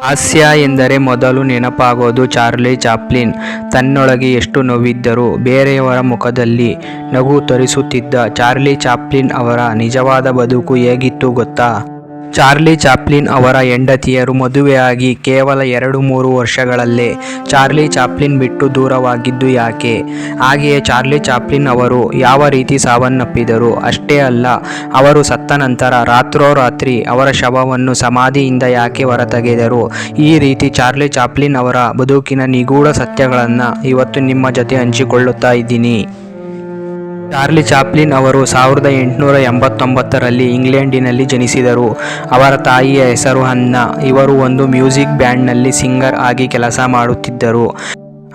ಹಾಸ್ಯ ಎಂದರೆ ಮೊದಲು ನೆನಪಾಗೋದು ಚಾರ್ಲಿ ಚಾಪ್ಲಿನ್. ತನ್ನೊಳಗೆ ಎಷ್ಟು ನೋವಿದ್ದರೂ ಬೇರೆಯವರ ಮುಖದಲ್ಲಿ ನಗು ತೋರಿಸುತ್ತಿದ್ದ ಚಾರ್ಲಿ ಚಾಪ್ಲಿನ್ ಅವರ ನಿಜವಾದ ಬದುಕು ಹೇಗಿತ್ತು ಗೊತ್ತಾ? ಚಾರ್ಲಿ ಚಾಪ್ಲಿನ್ ಅವರ ಹೆಂಡತಿಯರು ಮದುವೆಯಾಗಿ ಕೇವಲ 2-3 ವರ್ಷಗಳಲ್ಲೇ ಚಾರ್ಲಿ ಚಾಪ್ಲಿನ್ ಬಿಟ್ಟು ದೂರವಾಗಿದ್ದು ಯಾಕೆ? ಹಾಗೆಯೇ ಚಾರ್ಲಿ ಚಾಪ್ಲಿನ್ ಅವರು ಯಾವ ರೀತಿ ಸಾವನ್ನಪ್ಪಿದರು? ಅಷ್ಟೇ ಅಲ್ಲ, ಅವರು ಸತ್ತ ನಂತರ ರಾತ್ರೋರಾತ್ರಿ ಅವರ ಶವವನ್ನು ಸಮಾಧಿಯಿಂದ ಯಾಕೆ ಹೊರತೆಗೆದರು? ಈ ರೀತಿ ಚಾರ್ಲಿ ಚಾಪ್ಲಿನ್ ಅವರ ಬದುಕಿನ ನಿಗೂಢ ಸತ್ಯಗಳನ್ನು ಇವತ್ತು ನಿಮ್ಮ ಜೊತೆ ಹಂಚಿಕೊಳ್ಳುತ್ತಾ ಇದ್ದೀನಿ. ಚಾರ್ಲಿ ಚಾಪ್ಲಿನ್ ಅವರು 1889ರಲ್ಲಿ ಇಂಗ್ಲೆಂಡಿನಲ್ಲಿ ಜನಿಸಿದರು. ಅವರ ತಾಯಿಯ ಹೆಸರು ಅನ್ನಾ. ಇವರು ಒಂದು ಮ್ಯೂಸಿಕ್ ಬ್ಯಾಂಡ್ನಲ್ಲಿ ಸಿಂಗರ್ ಆಗಿ ಕೆಲಸ ಮಾಡುತ್ತಿದ್ದರು.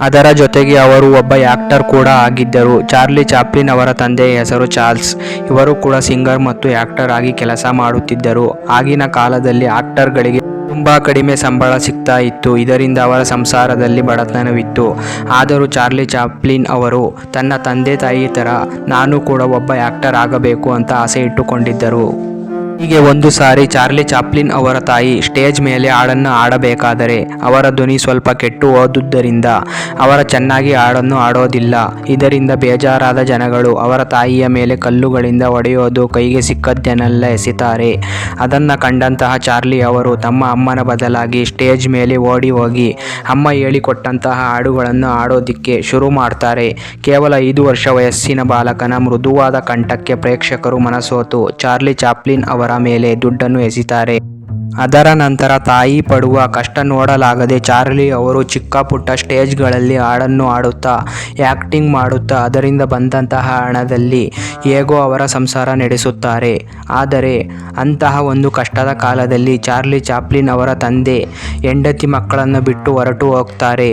ಅದರ ಜೊತೆಗೆ ಅವರು ಒಬ್ಬ ಆ್ಯಕ್ಟರ್ ಕೂಡ ಆಗಿದ್ದರು. ಚಾರ್ಲಿ ಚಾಪ್ಲಿನ್ ಅವರ ತಂದೆಯ ಹೆಸರು ಚಾರ್ಲ್ಸ್. ಇವರು ಕೂಡ ಸಿಂಗರ್ ಮತ್ತು ಆ್ಯಕ್ಟರ್ ಆಗಿ ಕೆಲಸ ಮಾಡುತ್ತಿದ್ದರು. ಆಗಿನ ಕಾಲದಲ್ಲಿ ಆ್ಯಕ್ಟರ್ಗಳಿಗೆ ತುಂಬ ಕಡಿಮೆ ಸಂಬಳ ಸಿಗ್ತಾ ಇತ್ತು. ಇದರಿಂದ ಅವರ ಸಂಸಾರದಲ್ಲಿ ಬಡತನವಿತ್ತು. ಆದರೂ ಚಾರ್ಲಿ ಚಾಪ್ಲಿನ್ ಅವರು ತನ್ನ ತಂದೆ ತಾಯಿ ಥರ ನಾನು ಕೂಡ ಒಬ್ಬ ಆ್ಯಕ್ಟರ್ ಆಗಬೇಕು ಅಂತ ಆಸೆ ಇಟ್ಟುಕೊಂಡಿದ್ದರು. ಹೀಗೆ ಒಂದು ಸಾರಿ ಚಾರ್ಲಿ ಚಾಪ್ಲಿನ್ ಅವರ ತಾಯಿ ಸ್ಟೇಜ್ ಮೇಲೆ ಹಾಡನ್ನು ಹಾಡಬೇಕಾದರೆ ಅವರ ಧ್ವನಿ ಸ್ವಲ್ಪ ಕೆಟ್ಟು ಹೋದುದರಿಂದ ಅವರ ಚೆನ್ನಾಗಿ ಹಾಡನ್ನು ಹಾಡೋದಿಲ್ಲ. ಇದರಿಂದ ಬೇಜಾರಾದ ಜನಗಳು ಅವರ ತಾಯಿಯ ಮೇಲೆ ಕಲ್ಲುಗಳಿಂದ ಹೊಡೆಯೋದು, ಕೈಗೆ ಸಿಕ್ಕದ್ದನ್ನೆಲ್ಲ ಎಸೆತಾರೆ. ಅದನ್ನು ಕಂಡಂತಹ ಚಾರ್ಲಿ ಅವರು ತಮ್ಮ ಅಮ್ಮನ ಬದಲಾಗಿ ಸ್ಟೇಜ್ ಮೇಲೆ ಓಡಿ ಹೋಗಿ ಅಮ್ಮ ಹೇಳಿಕೊಟ್ಟಂತಹ ಹಾಡುಗಳನ್ನು ಹಾಡೋದಿಕ್ಕೆ ಶುರು ಮಾಡ್ತಾರೆ. ಕೇವಲ 5 ವರ್ಷ ವಯಸ್ಸಿನ ಬಾಲಕನ ಮೃದುವಾದ ಕಂಠಕ್ಕೆ ಪ್ರೇಕ್ಷಕರು ಮನಸೋತು ಚಾರ್ಲಿ ಚಾಪ್ಲಿನ್ ಅವರ ಮೇಲೆ ದುಡ್ಡನ್ನು ಎಸೆತಾರೆ. ಅದರ ನಂತರ ತಾಯಿ ಪಡುವ ಕಷ್ಟ ನೋಡಲಾಗದೆ ಚಾರ್ಲಿ ಅವರು ಚಿಕ್ಕ ಪುಟ್ಟ ಸ್ಟೇಜ್ಗಳಲ್ಲಿ ಹಾಡನ್ನು ಹಾಡುತ್ತಾ ಆ್ಯಕ್ಟಿಂಗ್ ಮಾಡುತ್ತಾ ಅದರಿಂದ ಬಂದಂತಹ ಹಣದಲ್ಲಿ ಹೇಗೋ ಅವರ ಸಂಸಾರ ನಡೆಸುತ್ತಾರೆ. ಆದರೆ ಅಂತಹ ಒಂದು ಕಷ್ಟದ ಕಾಲದಲ್ಲಿ ಚಾರ್ಲಿ ಚಾಪ್ಲಿನ್ ಅವರ ತಂದೆ ಹೆಂಡತಿ ಮಕ್ಕಳನ್ನು ಬಿಟ್ಟು ಹೊರಟು ಹೋಗ್ತಾರೆ.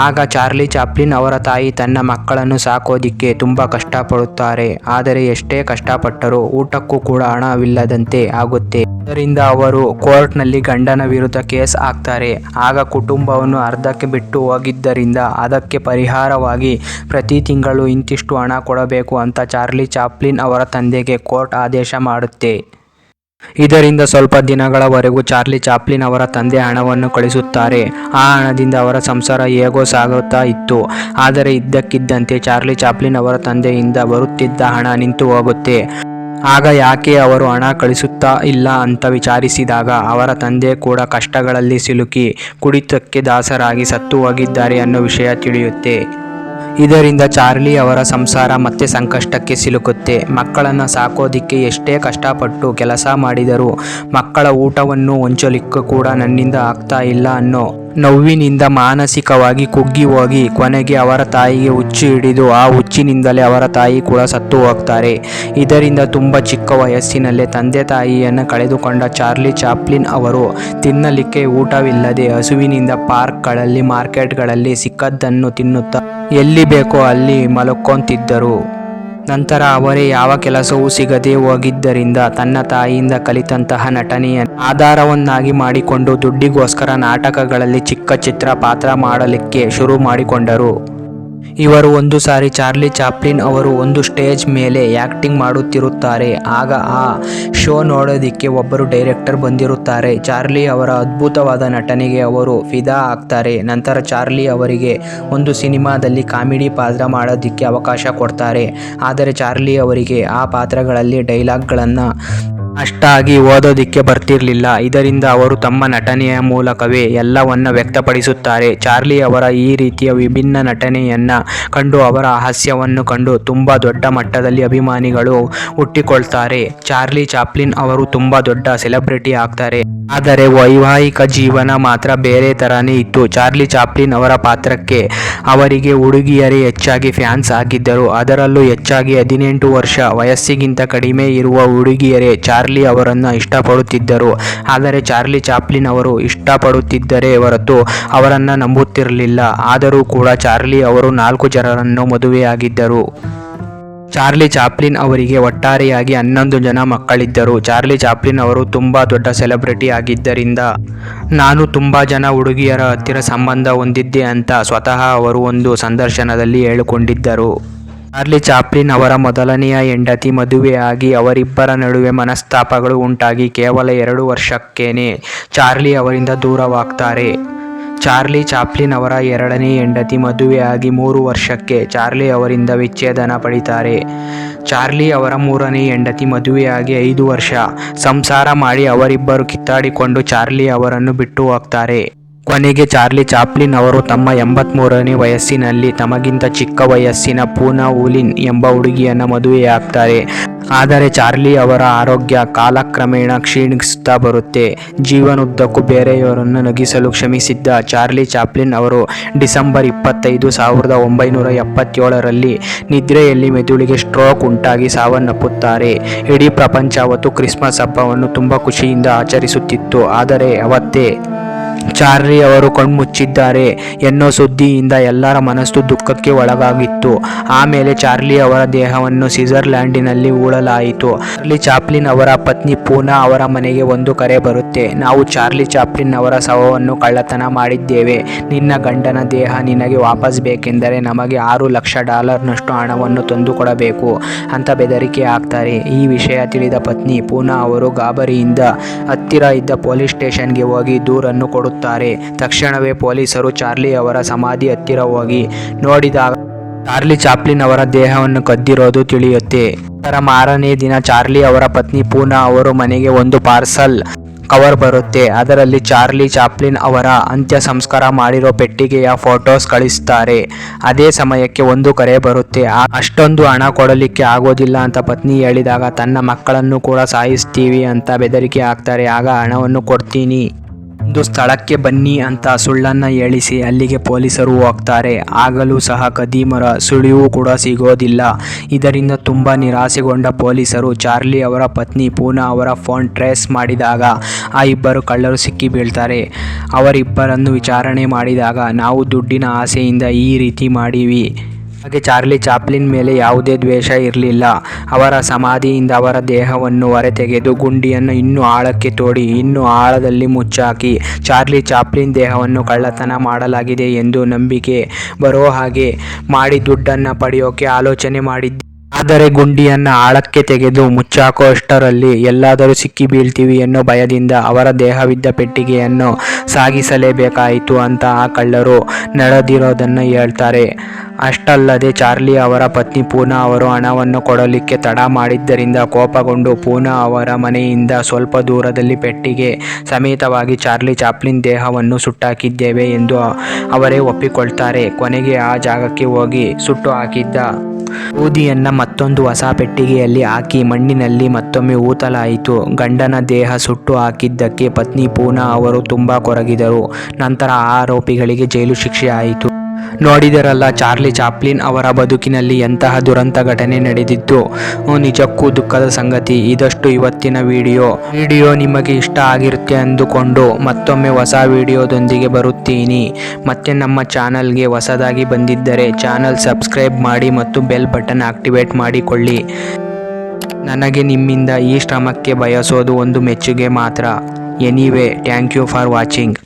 ಆಗ ಚಾರ್ಲಿ ಚಾಪ್ಲಿನ್ ಅವರ ತಾಯಿ ತನ್ನ ಮಕ್ಕಳನ್ನು ಸಾಕೋದಿಕ್ಕೆ ತುಂಬ ಕಷ್ಟಪಡುತ್ತಾರೆ. ಆದರೆ ಎಷ್ಟೇ ಕಷ್ಟಪಟ್ಟರೂ ಊಟಕ್ಕೂ ಕೂಡ ಹಣವಿಲ್ಲದಂತೆ ಆಗುತ್ತೆ. ಇದರಿಂದ ಅವರು ಕೋರ್ಟ್ನಲ್ಲಿ ಗಂಡನ ವಿರುದ್ಧ ಕೇಸ್ ಹಾಕ್ತಾರೆ. ಆಗ ಕುಟುಂಬವನ್ನು ಅರ್ಧಕ್ಕೆ ಬಿಟ್ಟು ಹೋಗಿದ್ದರಿಂದ ಅದಕ್ಕೆ ಪರಿಹಾರವಾಗಿ ಪ್ರತಿ ತಿಂಗಳು ಇಂತಿಷ್ಟು ಹಣ ಕೊಡಬೇಕು ಅಂತ ಚಾರ್ಲಿ ಚಾಪ್ಲಿನ್ ಅವರ ತಂದೆಗೆ ಕೋರ್ಟ್ ಆದೇಶ ಮಾಡುತ್ತೆ. ಇದರಿಂದ ಸ್ವಲ್ಪ ದಿನಗಳವರೆಗೂ ಚಾರ್ಲಿ ಚಾಪ್ಲಿನ್ ಅವರ ತಂದೆ ಹಣವನ್ನು ಕಳಿಸುತ್ತಾರೆ. ಆ ಹಣದಿಂದ ಅವರ ಸಂಸಾರ ಹೇಗೋ ಸಾಗುತ್ತಾ ಇತ್ತು. ಆದರೆ ಇದ್ದಕ್ಕಿದ್ದಂತೆ ಚಾರ್ಲಿ ಚಾಪ್ಲಿನ್ ಅವರ ತಂದೆಯಿಂದ ಬರುತ್ತಿದ್ದ ಹಣ ನಿಂತು ಹೋಗುತ್ತೆ. ಆಗ ಯಾಕೆ ಅವರು ಹಣ ಕಳಿಸುತ್ತಾ ಇಲ್ಲ ಅಂತ ವಿಚಾರಿಸಿದಾಗ ಅವರ ತಂದೆ ಕೂಡ ಕಷ್ಟಗಳಲ್ಲಿ ಸಿಲುಕಿ ಕುಡಿತಕ್ಕೆ ದಾಸರಾಗಿ ಸತ್ತು ಹೋಗಿದ್ದಾರೆ ಅನ್ನೋ ವಿಷಯ ತಿಳಿಯುತ್ತೆ. ಇದರಿಂದ ಚಾರ್ಲಿ ಅವರ ಸಂಸಾರ ಮತ್ತೆ ಸಂಕಷ್ಟಕ್ಕೆ ಸಿಲುಕುತ್ತೆ. ಮಕ್ಕಳನ್ನು ಸಾಕೋದಿಕ್ಕೆ ಎಷ್ಟೇ ಕಷ್ಟಪಟ್ಟು ಕೆಲಸ ಮಾಡಿದರೂ ಮಕ್ಕಳ ಊಟವನ್ನು ಹೊಂಚಲಿಕ್ಕೆ ಕೂಡ ನನ್ನಿಂದ ಆಗ್ತಾ ಇಲ್ಲ ಅನ್ನೋ ನೋವಿನಿಂದ ಮಾನಸಿಕವಾಗಿ ಕುಗ್ಗಿ ಹೋಗಿ ಕೊನೆಗೆ ಅವರ ತಾಯಿಗೆ ಹುಚ್ಚು ಹಿಡಿದು ಆ ಹುಚ್ಚಿನಿಂದಲೇ ಅವರ ತಾಯಿ ಕೂಡ ಸತ್ತು ಹೋಗ್ತಾರೆ. ಇದರಿಂದ ತುಂಬ ಚಿಕ್ಕ ವಯಸ್ಸಿನಲ್ಲೇ ತಂದೆ ತಾಯಿಯನ್ನು ಕಳೆದುಕೊಂಡ ಚಾರ್ಲಿ ಚಾಪ್ಲಿನ್ ಅವರು ತಿನ್ನಲಿಕ್ಕೆ ಊಟವಿಲ್ಲದೆ ಹಸುವಿನಿಂದ ಪಾರ್ಕ್ಗಳಲ್ಲಿ ಮಾರ್ಕೆಟ್ಗಳಲ್ಲಿ ಸಿಕ್ಕದ್ದನ್ನು ತಿನ್ನುತ್ತಾ ಎಲ್ಲಿ ಬೇಕೋ ಅಲ್ಲಿ ಮಲ್ಕೊಂತಿದ್ದರು. ನಂತರ ಅವರೇ ಯಾವ ಕೆಲಸವೂ ಸಿಗದೆ ಹೋಗಿದ್ದರಿಂದ ತನ್ನ ತಾಯಿಯಿಂದ ಕಲಿತಂತಹ ನಟನೆಯನ್ನು ಆಧಾರವನ್ನಾಗಿ ಮಾಡಿಕೊಂಡು ದುಡ್ಡಿಗೋಸ್ಕರ ನಾಟಕಗಳಲ್ಲಿ ಚಿಕ್ಕ ಚಿತ್ರ ಪಾತ್ರ ಮಾಡಲಿಕ್ಕೆ ಶುರು ಮಾಡಿಕೊಂಡರು. ಇವರು ಒಂದು ಸಾರಿ ಚಾರ್ಲಿ ಚಾಪ್ಲಿನ್ ಅವರು ಒಂದು ಸ್ಟೇಜ್ ಮೇಲೆ ಆ್ಯಕ್ಟಿಂಗ್ ಮಾಡುತ್ತಿರುತ್ತಾರೆ. ಆಗ ಆ ಶೋ ನೋಡೋದಕ್ಕೆ ಒಬ್ಬರು ಡೈರೆಕ್ಟರ್ ಬಂದಿರುತ್ತಾರೆ. ಚಾರ್ಲಿ ಅವರ ಅದ್ಭುತವಾದ ನಟನೆಗೆ ಅವರು ಫಿದಾ ಆಗ್ತಾರೆ. ನಂತರ ಚಾರ್ಲಿ ಅವರಿಗೆ ಒಂದು ಸಿನಿಮಾದಲ್ಲಿ ಕಾಮಿಡಿ ಪಾತ್ರ ಮಾಡೋದಕ್ಕೆ ಅವಕಾಶ ಕೊಡ್ತಾರೆ. ಆದರೆ ಚಾರ್ಲಿ ಅವರಿಗೆ ಆ ಪಾತ್ರಗಳಲ್ಲಿ ಡೈಲಾಗ್ಗಳನ್ನು ಅಷ್ಟಾಗಿ ಓದೋದಕ್ಕೆ ಬರ್ತಿರಲಿಲ್ಲ. ಇದರಿಂದ ಅವರು ತಮ್ಮ ನಟನೆಯ ಮೂಲಕವೇ ಎಲ್ಲವನ್ನ ವ್ಯಕ್ತಪಡಿಸುತ್ತಾರೆ. ಚಾರ್ಲಿ ಅವರ ಈ ರೀತಿಯ ವಿಭಿನ್ನ ನಟನೆಯನ್ನು ಕಂಡು ಅವರ ಹಾಸ್ಯವನ್ನು ಕಂಡು ತುಂಬ ದೊಡ್ಡ ಮಟ್ಟದಲ್ಲಿ ಅಭಿಮಾನಿಗಳು ಹುಟ್ಟಿಕೊಳ್ತಾರೆ. ಚಾರ್ಲಿ ಚಾಪ್ಲಿನ್ ಅವರು ತುಂಬ ದೊಡ್ಡ ಸೆಲೆಬ್ರಿಟಿ ಆಗ್ತಾರೆ. ಆದರೆ ವೈವಾಹಿಕ ಜೀವನ ಮಾತ್ರ ಬೇರೆ ಥರನೇ ಇತ್ತು. ಚಾರ್ಲಿ ಚಾಪ್ಲಿನ್ ಅವರ ಪಾತ್ರಕ್ಕೆ ಅವರಿಗೆ ಹುಡುಗಿಯರೇ ಹೆಚ್ಚಾಗಿ ಫ್ಯಾನ್ಸ್ ಆಗಿದ್ದರು. ಅದರಲ್ಲೂ ಹೆಚ್ಚಾಗಿ 18 ವರ್ಷ ವಯಸ್ಸಿಗಿಂತ ಕಡಿಮೆ ಇರುವ ಹುಡುಗಿಯರೇ ಚಾರ್ಲಿ ಅವರನ್ನು ಇಷ್ಟಪಡುತ್ತಿದ್ದರು. ಆದರೆ ಚಾರ್ಲಿ ಚಾಪ್ಲಿನ್ ಅವರು ಇಷ್ಟಪಡುತ್ತಿದ್ದರೆ ಹೊರತು ಅವರನ್ನು ನಂಬುತ್ತಿರಲಿಲ್ಲ. ಆದರೂ ಕೂಡ ಚಾರ್ಲಿ ಅವರು 4 ಜನರನ್ನು ಮದುವೆಯಾಗಿದ್ದರು. ಚಾರ್ಲಿ ಚಾಪ್ಲಿನ್ ಅವರಿಗೆ ಒಟ್ಟಾರೆಯಾಗಿ 11 ಜನ ಮಕ್ಕಳಿದ್ದರು. ಚಾರ್ಲಿ ಚಾಪ್ಲಿನ್ ಅವರು ತುಂಬ ದೊಡ್ಡ ಸೆಲೆಬ್ರಿಟಿ ಆಗಿದ್ದರಿಂದ ನಾನು ತುಂಬ ಜನ ಹುಡುಗಿಯರ ಹತ್ತಿರ ಸಂಬಂಧ ಹೊಂದಿದ್ದೆ ಅಂತ ಸ್ವತಃ ಅವರು ಒಂದು ಸಂದರ್ಶನದಲ್ಲಿ ಹೇಳಿಕೊಂಡಿದ್ದರು. ಚಾರ್ಲಿ ಚಾಪ್ಲಿನ್ ಅವರ ಮೊದಲನೆಯ ಹೆಂಡತಿ ಮದುವೆಯಾಗಿ ಅವರಿಬ್ಬರ ನಡುವೆ ಮನಸ್ತಾಪಗಳು ಉಂಟಾಗಿ ಕೇವಲ 2 ವರ್ಷಕ್ಕೇನೆ ಚಾರ್ಲಿ ಅವರಿಂದ ದೂರವಾಗ್ತಾರೆ. ಚಾರ್ಲಿ ಚಾಪ್ಲಿನ್ ಅವರ ಎರಡನೇ ಹೆಂಡತಿ ಮದುವೆಯಾಗಿ 3 ವರ್ಷಕ್ಕೆ ಚಾರ್ಲಿ ಅವರಿಂದ ವಿಚ್ಛೇದನ ಪಡಿತಾರೆ. ಚಾರ್ಲಿ ಅವರ ಮೂರನೇ ಹೆಂಡತಿ ಮದುವೆಯಾಗಿ 5 ವರ್ಷ ಸಂಸಾರ ಮಾಡಿ ಅವರಿಬ್ಬರು ಕಿತ್ತಾಡಿಕೊಂಡು ಚಾರ್ಲಿ ಅವರನ್ನು ಬಿಟ್ಟು ಹೋಗ್ತಾರೆ. ಕೊನೆಗೆ ಚಾರ್ಲಿ ಚಾಪ್ಲಿನ್ ಅವರು ತಮ್ಮ 83ನೇ ವಯಸ್ಸಿನಲ್ಲಿ ತಮಗಿಂತ ಚಿಕ್ಕ ವಯಸ್ಸಿನ ಪೂನಾ ವುಲಿನ್ ಎಂಬ ಹುಡುಗಿಯನ್ನು ಮದುವೆಯಾಗ್ತಾರೆ. ಆದರೆ ಚಾರ್ಲಿ ಅವರ ಆರೋಗ್ಯ ಕಾಲಕ್ರಮೇಣ ಕ್ಷೀಣಿಸುತ್ತಾ ಬರುತ್ತೆ. ಜೀವನದುದ್ದಕ್ಕೂ ಬೇರೆಯವರನ್ನು ನಗಿಸಲು ಶ್ರಮಿಸಿದ್ದ ಚಾರ್ಲಿ ಚಾಪ್ಲಿನ್ ಅವರು ಡಿಸೆಂಬರ್ 25, 1977ರಲ್ಲಿ ನಿದ್ರೆಯಲ್ಲಿ ಮೆದುಳಿಗೆ ಸ್ಟ್ರೋಕ್ ಉಂಟಾಗಿ ಸಾವನ್ನಪ್ಪುತ್ತಾರೆ. ಇಡೀ ಪ್ರಪಂಚ ಅವತ್ತು ಕ್ರಿಸ್ಮಸ್ ಹಬ್ಬವನ್ನು ತುಂಬ ಖುಷಿಯಿಂದ ಆಚರಿಸುತ್ತಿತ್ತು. ಆದರೆ ಅವತ್ತೇ ಚಾರ್ಲಿ ಅವರು ಕಣ್ಮುಚ್ಚಿದ್ದಾರೆ ಎನ್ನೋ ಸುದ್ದಿಯಿಂದ ಎಲ್ಲರ ಮನಸ್ಸು ದುಃಖಕ್ಕೆ ಒಳಗಾಗಿತ್ತು. ಆಮೇಲೆ ಚಾರ್ಲಿ ಅವರ ದೇಹವನ್ನು ಸ್ವಿಟ್ಜರ್ಲ್ಯಾಂಡಿನಲ್ಲಿ ಹೂಳಲಾಯಿತು. ಚಾರ್ಲಿ ಚಾಪ್ಲಿನ್ ಅವರ ಪತ್ನಿ ಪೂನಾ ಅವರ ಮನೆಗೆ ಒಂದು ಕರೆ ಬರುತ್ತೆ. ನಾವು ಚಾರ್ಲಿ ಚಾಪ್ಲಿನ್ ಅವರ ಶವವನ್ನು ಕಳ್ಳತನ ಮಾಡಿದ್ದೇವೆ. ನಿನ್ನ ಗಂಡನ ದೇಹ ನಿನಗೆ ವಾಪಸ್ ಬೇಕೆಂದರೆ ನಮಗೆ $6 ಲಕ್ಷ ಹಣವನ್ನು ತಂದುಕೊಡಬೇಕು ಅಂತ ಬೆದರಿಕೆ ಹಾಕ್ತಾರೆ. ಈ ವಿಷಯ ತಿಳಿದ ಪತ್ನಿ ಪೂನಾ ಅವರು ಗಾಬರಿಯಿಂದ ಹತ್ತಿರ ಇದ್ದ ಪೊಲೀಸ್ ಸ್ಟೇಷನ್ಗೆ ಹೋಗಿ ದೂರನ್ನು ಕೊಡುತ್ತಾರೆ. ತಕ್ಷಣವೇ ಪೊಲೀಸರು ಚಾರ್ಲಿ ಅವರ ಸಮಾಧಿ ಹತ್ತಿರ ಹೋಗಿ ನೋಡಿದಾಗ ಚಾರ್ಲಿ ಚಾಪ್ಲಿನ್ ಅವರ ದೇಹವನ್ನು ಕದ್ದಿರೋದು ತಿಳಿಯುತ್ತೆ. ಅದರ ಮಾರನೇ ದಿನ ಚಾರ್ಲಿ ಅವರ ಪತ್ನಿ ಪೂನಾ ಅವರು ಮನೆಗೆ ಒಂದು ಪಾರ್ಸಲ್ ಕವರ್ ಬರುತ್ತೆ. ಅದರಲ್ಲಿ ಚಾರ್ಲಿ ಚಾಪ್ಲಿನ್ ಅವರ ಅಂತ್ಯ ಸಂಸ್ಕಾರ ಮಾಡಿರೋ ಪೆಟ್ಟಿಗೆಯ ಫೋಟೋಸ್ ಕಳಿಸ್ತಾರೆ. ಅದೇ ಸಮಯಕ್ಕೆ ಒಂದು ಕರೆ ಬರುತ್ತೆ. ಅಷ್ಟೊಂದು ಹಣ ಕೊಡಲಿಕ್ಕೆ ಆಗೋದಿಲ್ಲ ಅಂತ ಪತ್ನಿ ಹೇಳಿದಾಗ ತನ್ನ ಮಕ್ಕಳನ್ನು ಕೂಡ ಸಾಯಿಸ್ತೀವಿ ಅಂತ ಬೆದರಿಕೆ ಹಾಕ್ತಾರೆ. ಆಗ ಹಣವನ್ನು ಕೊಡ್ತೀನಿ, ಒಂದು ಸ್ಥಳಕ್ಕೆ ಬನ್ನಿ ಅಂತ ಸುಳ್ಳನ್ನು ಹೇಳಿಸಿ ಅಲ್ಲಿಗೆ ಪೊಲೀಸರು ಹೋಗ್ತಾರೆ. ಆಗಲೂ ಸಹ ಖದೀಮರ ಸುಳಿವು ಕೂಡ ಸಿಗೋದಿಲ್ಲ. ಇದರಿಂದ ತುಂಬ ನಿರಾಸೆಗೊಂಡ ಪೊಲೀಸರು ಚಾರ್ಲಿ ಅವರ ಪತ್ನಿ ಪೂನಾ ಅವರ ಫೋನ್ ಟ್ರೇಸ್ ಮಾಡಿದಾಗ ಆ ಇಬ್ಬರು ಕಳ್ಳರು ಸಿಕ್ಕಿ ಬೀಳ್ತಾರೆ. ಅವರಿಬ್ಬರನ್ನು ವಿಚಾರಣೆ ಮಾಡಿದಾಗ ನಾವು ದುಡ್ಡಿನ ಆಸೆಯಿಂದ ಈ ರೀತಿ ಮಾಡೀವಿ. ಹಾಗೆ ಚಾರ್ಲಿ ಚಾಪ್ಲಿನ್ ಮೇಲೆ ಯಾವುದೇ ದ್ವೇಷ ಇರಲಿಲ್ಲ. ಅವರ ಸಮಾಧಿಯಿಂದ ಅವರ ದೇಹವನ್ನು ಹೊರತೆಗೆದು ಗುಂಡಿಯನ್ನು ಇನ್ನೂ ಆಳಕ್ಕೆ ತೋಡಿ ಇನ್ನೂ ಆಳದಲ್ಲಿ ಮುಚ್ಚಾಕಿ ಚಾರ್ಲಿ ಚಾಪ್ಲಿನ್ ದೇಹವನ್ನು ಕಳ್ಳತನ ಮಾಡಲಾಗಿದೆ ಎಂದು ನಂಬಿಕೆ ಬರೋ ಹಾಗೆ ಮಾಡಿ ದುಡ್ಡನ್ನು ಪಡೆಯೋಕೆ ಆಲೋಚನೆ ಮಾಡಿದ್ದೆ. ಆದರೆ ಗುಂಡಿಯನ್ನು ಆಳಕ್ಕೆ ತೆಗೆದು ಮುಚ್ಚಾಕೋ ಅಷ್ಟರಲ್ಲಿ ಎಲ್ಲಾದರೂ ಸಿಕ್ಕಿ ಬೀಳ್ತೀವಿ ಎನ್ನೋ ಭಯದಿಂದ ಅವರ ದೇಹವಿದ್ದ ಪೆಟ್ಟಿಗೆಯನ್ನು ಸಾಗಿಸಲೇಬೇಕಾಯಿತು ಅಂತ ಆ ಕಳ್ಳರು ನಡೆದಿರೋದನ್ನು ಹೇಳ್ತಾರೆ. ಅಷ್ಟಲ್ಲದೆ ಚಾರ್ಲಿ ಅವರ ಪತ್ನಿ ಪೂನಾ ಅವರು ಹಣವನ್ನು ಕೊಡಲಿಕ್ಕೆ ತಡ ಮಾಡಿದ್ದರಿಂದ ಕೋಪಗೊಂಡು ಪೂನಾ ಅವರ ಮನೆಯಿಂದ ಸ್ವಲ್ಪ ದೂರದಲ್ಲಿ ಪೆಟ್ಟಿಗೆ ಸಮೇತವಾಗಿ ಚಾರ್ಲಿ ಚಾಪ್ಲಿನ್ ದೇಹವನ್ನು ಸುಟ್ಟಾಕಿದ್ದೇವೆ ಎಂದು ಅವರೇ ಒಪ್ಪಿಕೊಳ್ತಾರೆ. ಕೊನೆಗೆ ಆ ಜಾಗಕ್ಕೆ ಹೋಗಿ ಸುಟ್ಟು ಹಾಕಿದ್ದ ಬೂದಿಯನ್ನು ಮತ್ತೊಂದು ಹೊಸ ಪೆಟ್ಟಿಗೆಯಲ್ಲಿ ಹಾಕಿ ಮಣ್ಣಿನಲ್ಲಿ ಮತ್ತೊಮ್ಮೆ ಊತಲಾಯಿತು. ಗಂಡನ ದೇಹ ಸುಟ್ಟು ಹಾಕಿದ್ದಕ್ಕೆ ಪತ್ನಿ ಪೂನಾ ಅವರು ತುಂಬ ಕೊರಗಿದರು. ನಂತರ ಆ ಆರೋಪಿಗಳಿಗೆ ಜೈಲು ಶಿಕ್ಷೆ ಆಯಿತು. ನೋಡಿದರಲ್ಲ ಚಾರ್ಲಿ ಚಾಪ್ಲಿನ್ ಅವರ ಬದುಕಿನಲ್ಲಿ ಎಂತಹ ದುರಂತ ಘಟನೆ ನಡೆದಿದ್ದು. ನಿಜಕ್ಕೂ ದುಃಖದ ಸಂಗತಿ. ಇದಷ್ಟು ಇವತ್ತಿನ ವಿಡಿಯೋ ನಿಮಗೆ ಇಷ್ಟ ಆಗಿರುತ್ತೆ ಅಂದುಕೊಂಡು ಮತ್ತೊಮ್ಮೆ ಹೊಸ ವಿಡಿಯೋದೊಂದಿಗೆ ಬರುತ್ತೀನಿ. ಮತ್ತೆ ನಮ್ಮ ಚಾನಲ್ಗೆ ಹೊಸದಾಗಿ ಬಂದಿದ್ದರೆ ಚಾನಲ್ ಸಬ್ಸ್ಕ್ರೈಬ್ ಮಾಡಿ ಮತ್ತು ಬೆಲ್ ಬಟನ್ ಆಕ್ಟಿವೇಟ್ ಮಾಡಿಕೊಳ್ಳಿ. ನನಗೆ ನಿಮ್ಮಿಂದ ಈ ಶ್ರಮಕ್ಕೆ ಬಯಸೋದು ಒಂದು ಮೆಚ್ಚುಗೆ ಮಾತ್ರ. Anyway, thank you for watching.